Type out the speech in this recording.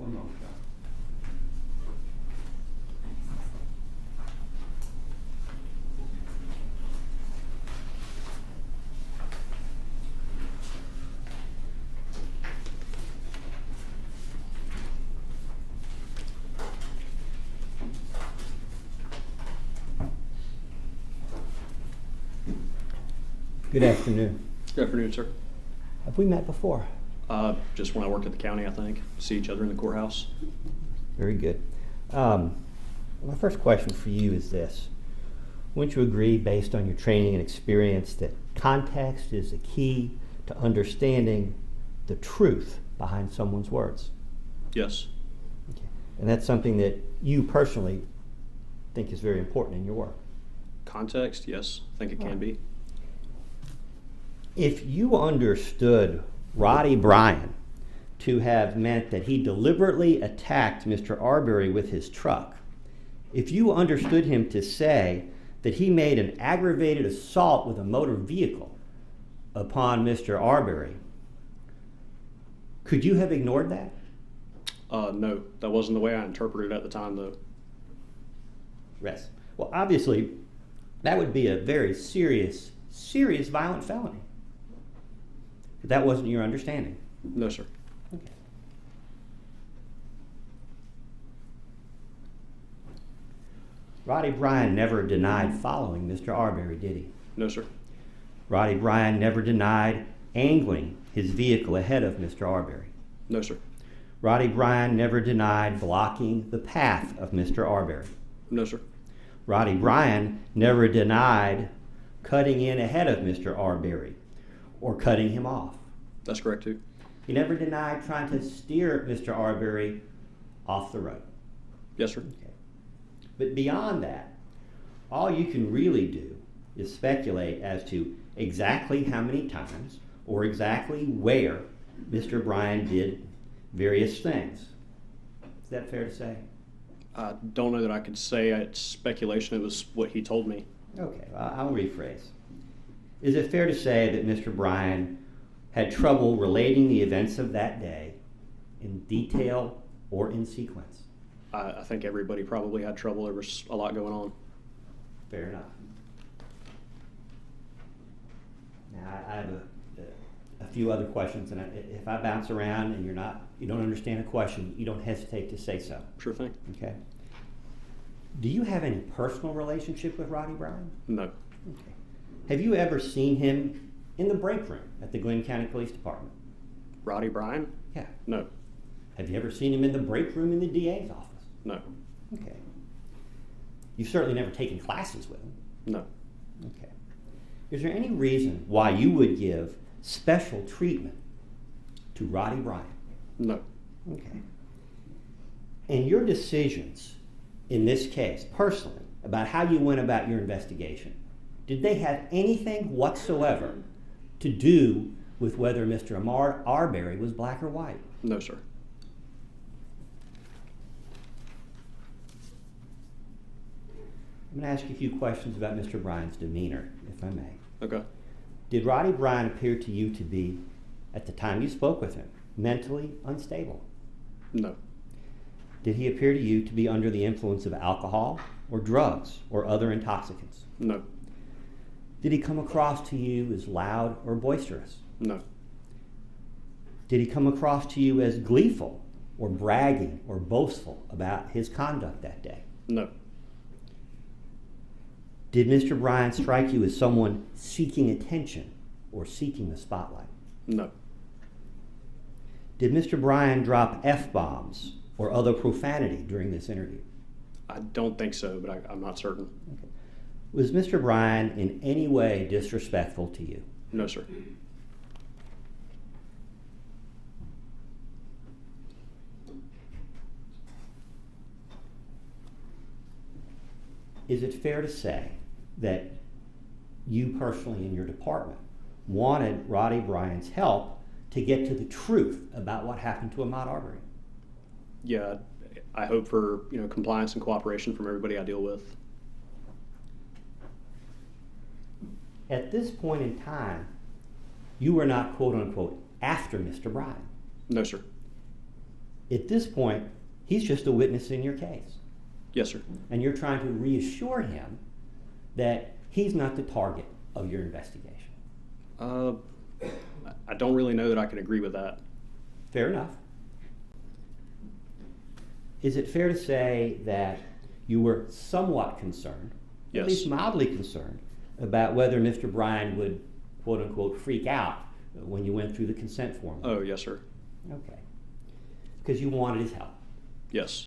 One moment, John. Good afternoon. Good afternoon, sir. Have we met before? Just when I worked at the county, I think. See each other in the courthouse. Very good. My first question for you is this. Wouldn't you agree, based on your training and experience, that context is the key to understanding the truth behind someone's words? Yes. Okay. And that's something that you personally think is very important in your work? Context, yes. I think it can be. If you understood Roddie Bryan to have meant that he deliberately attacked Mr. Arbery with his truck, if you understood him to say that he made an aggravated assault with a motor vehicle upon Mr. Arbery, could you have ignored that? No, that wasn't the way I interpreted it at the time, though. Yes. Well, obviously, that would be a very serious violent felony. But that wasn't your understanding. No, sir. Okay. Roddie Bryan never denied following Mr. Arbery, did he? No, sir. Roddie Bryan never denied angling his vehicle ahead of Mr. Arbery. No, sir. Roddie Bryan never denied blocking the path of Mr. Arbery. No, sir. Roddie Bryan never denied cutting in ahead of Mr. Arbery or cutting him off. That's correct, too. He never denied trying to steer Mr. Arbery off the road. Yes, sir. Okay. But beyond that, all you can really do is speculate as to exactly how many times or exactly where Mr. Bryan did various things. Is that fair to say? I don't know that I could say it's speculation. It was what he told me. Okay, well, I'll rephrase. Is it fair to say that Mr. Bryan had trouble relating the events of that day in detail or in sequence? I think everybody probably had trouble. There was a lot going on. Fair enough. Now, I have a few other questions, and if I bounce around and you don't understand a question, you don't hesitate to say so. Sure thing. Okay. Do you have any personal relationship with Roddie Bryan? No. Okay. Have you ever seen him in the break room at the Glynn County Police Department? Roddie Bryan? Yeah. No. Have you ever seen him in the break room in the DA's office? No. Okay. You've certainly never taken classes with him? No. Okay. Is there any reason why you would give special treatment to Roddie Bryan? No. Okay. And your decisions in this case, personally, about how you went about your investigation, did they have anything whatsoever to do with whether Mr. Ahmaud Arbery was black or white? No, sir. I'm going to ask you a few questions about Mr. Bryan's demeanor, if I may. Okay. Did Roddie Bryan appear to you to be, at the time you spoke with him, mentally unstable? No. Did he appear to you to be under the influence of alcohol or drugs or other intoxicants? No. Did he come across to you as loud or boisterous? No. Did he come across to you as gleeful or bragging or boastful about his conduct that day? No. Did Mr. Bryan strike you as someone seeking attention or seeking the spotlight? No. Did Mr. Bryan drop F-bombs or other profanity during this interview? I don't think so, but I'm not certain. Okay. Was Mr. Bryan in any way disrespectful to you? No, sir. Is it fair to say that you personally in your department wanted Roddie Bryan's help to get to the truth about what happened to Ahmaud Arbery? Yeah, I hope for compliance and cooperation from everybody I deal with. At this point in time, you were not, quote unquote, after Mr. Bryan. No, sir. At this point, he's just a witness in your case. Yes, sir. And you're trying to reassure him that he's not the target of your investigation. I don't really know that I can agree with that. Fair enough. Is it fair to say that you were somewhat concerned, Yes. at least mildly concerned, about whether Mr. Bryan would, quote unquote, freak out when you went through the consent form? Oh, yes, sir. Okay. Because you wanted his help. Yes.